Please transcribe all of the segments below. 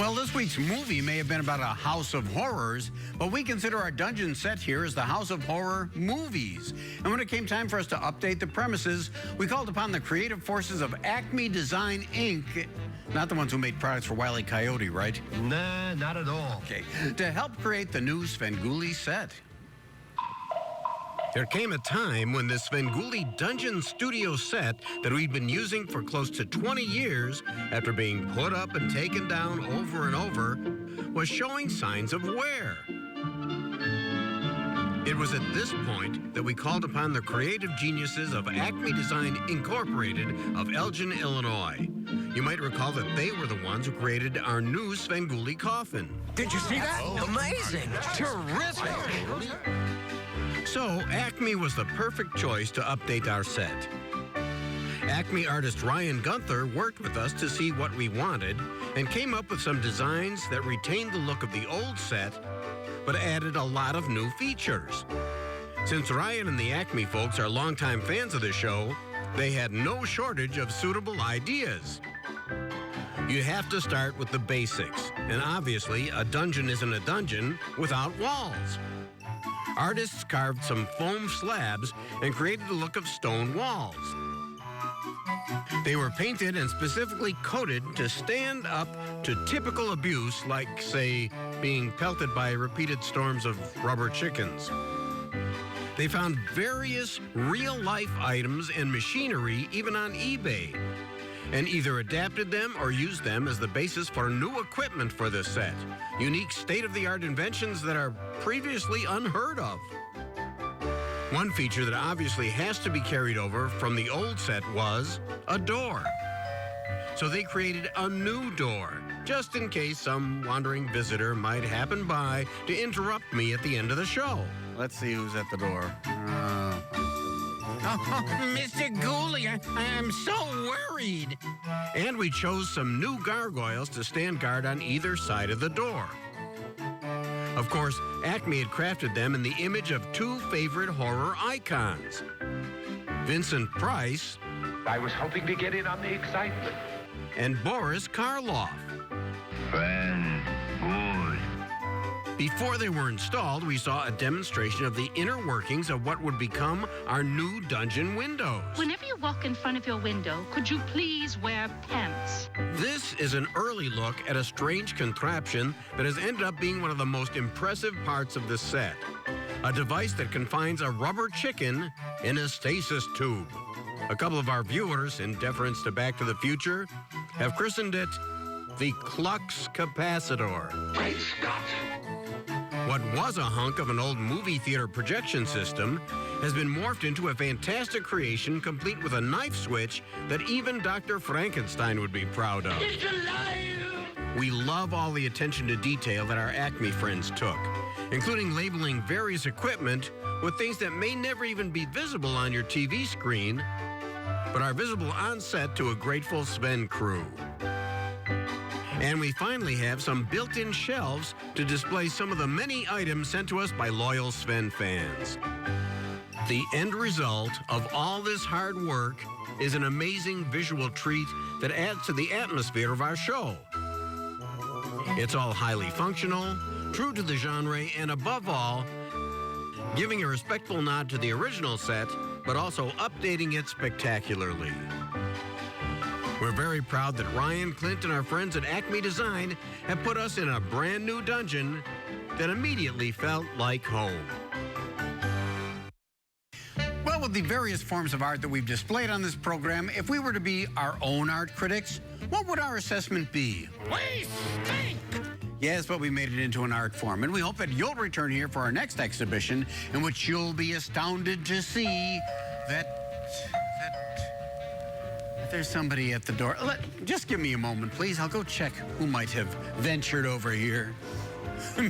Well, this week's movie may have been about a house of horrors, but we consider our dungeon set here as the House of Horror movies. And when it came time for us to update the premises, we called upon the creative forces of Acme Design, Inc., not the ones who made products for Wile E. Coyote, right? Nah, not at all. Okay, to help create the new Svengoolie set. There came a time when the Svengoolie Dungeon Studio set that we'd been using for close to 20 years, after being put up and taken down over and over, was showing signs of wear. It was at this point that we called upon the creative geniuses of Acme Design Incorporated of Elgin, Illinois. You might recall that they were the ones who created our new Svengoolie coffin. Did you see that? Oh, amazing. Terrific. So, Acme was the perfect choice to update our set. Acme artist Ryan Gunther worked with us to see what we wanted and came up with some designs that retained the look of the old set, but added a lot of new features. Since Ryan and the Acme folks are longtime fans of the show, they had no shortage of suitable ideas. You have to start with the basics, and obviously a dungeon isn't a dungeon without walls. Artists carved some foam slabs and created the look of stone walls. They were painted and specifically coated to stand up to typical abuse, like, say, being pelted by repeated storms of rubber chickens. They found various real-life items and machinery even on eBay, and either adapted them or used them as the basis for new equipment for this set. Unique state-of-the-art inventions that are previously unheard of. One feature that obviously has to be carried over from the old set was a door. So they created a new door, just in case some wandering visitor might happen by to interrupt me at the end of the show. Let's see who's at the door. Mr. Goolie, I'm so worried. And we chose some new gargoyles to stand guard on either side of the door. Of course, Acme had crafted them in the image of two favorite horror icons, Vincent Price. I was hoping to get in on the excitement. And Boris Karloff. Good. Before they were installed, we saw a demonstration of the inner workings of what would become our new dungeon windows. Whenever you walk in front of your window, could you please wear pants? This is an early look at a strange contraption that has ended up being one of the most impressive parts of the set. A device that confines a rubber chicken in a stasis tube. A couple of our viewers, in deference to Back to the Future, have christened it the Klux Capacitor. Great Scott. What was a hunk of an old movie theater projection system has been morphed into a fantastic creation complete with a knife switch that even Dr. Frankenstein would be proud of. It's alive! We love all the attention to detail that our Acme friends took, including labeling various equipment with things that may never even be visible on your TV screen, but are visible on set to a grateful Sven crew. And we finally have some built-in shelves to display some of the many items sent to us by loyal Sven fans. The end result of all this hard work is an amazing visual treat that adds to the atmosphere of our show. It's all highly functional, true to the genre, and above all, giving a respectful nod to the original set, but also updating it spectacularly. We're very proud that Ryan, Clint, and our friends at Acme Design have put us in a brand new dungeon that immediately felt like home. Well, with the various forms of art that we've displayed on this program, if we were to be our own art critics, what would our assessment be? We stink. Yes, but we made it into an art form, and we hope that you'll return here for our next exhibition, in which you'll be astounded to see that there's somebody at the door. Just give me a moment, please. I'll go check who might have ventured over here.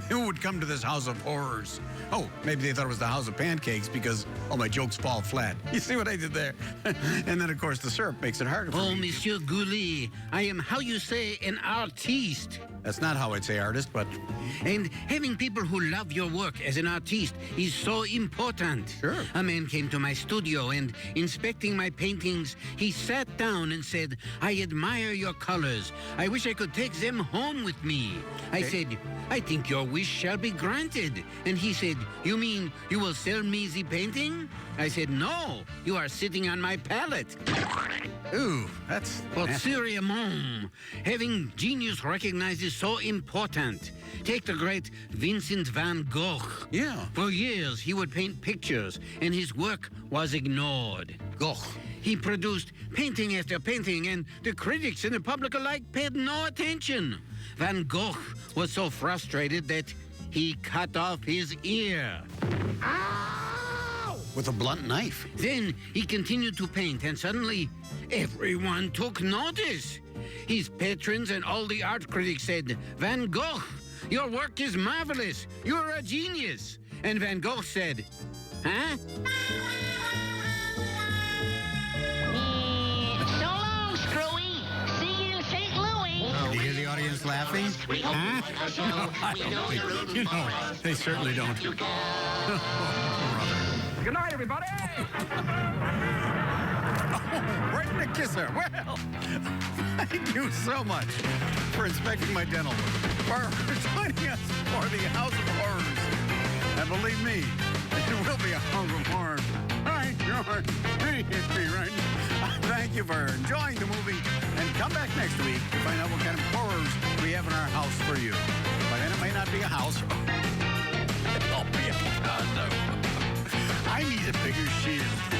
Who would come to this house of horrors? Oh, maybe they thought it was the house of pancakes because all my jokes fall flat. You see what I did there? And then, of course, the syrup makes it harder for Oh, me. Monsieur Goulet, I am, how you say, an artiste. That's not how I'd say artist, but And having people who love your work as an artiste is so important. Sure. A man came to my studio and, inspecting my paintings, he sat down and said, I admire your colors. I wish I could take them home with me. I said, I think your wish shall be granted. And he said, you mean you will sell me the painting? I said, no, you are sitting on my palette. ooh, that's But nasty. sérieusement, having genius recognized is so important. Take the great Vincent van Gogh. Yeah. For years, he would paint pictures, and his work was ignored. Gogh. He produced painting after painting, and the critics and the public alike paid no attention. Van Gogh was so frustrated that he cut off his ear. With a blunt knife. Then he continued to paint, and suddenly everyone took notice. His patrons and all the art critics said, Van Gogh, your work is marvelous. You're a genius. And Van Gogh said, huh? So long, Screwy. See you in St. Louis. Do you hear the audience laughing? Huh? No, I don't think. You know, they certainly don't. Good night, everybody. Right in the kisser. Well, thank you so much for inspecting my dental work, for joining us for the House of Horrors. And believe me, it will be a house of horrors. Hi, George. Hey, it's me, right? Thank you for enjoying the movie. And come back next week to find out what kind of horrors we have in our house for you. By then, it may not be a house. It'll be a condo. I need a bigger shield.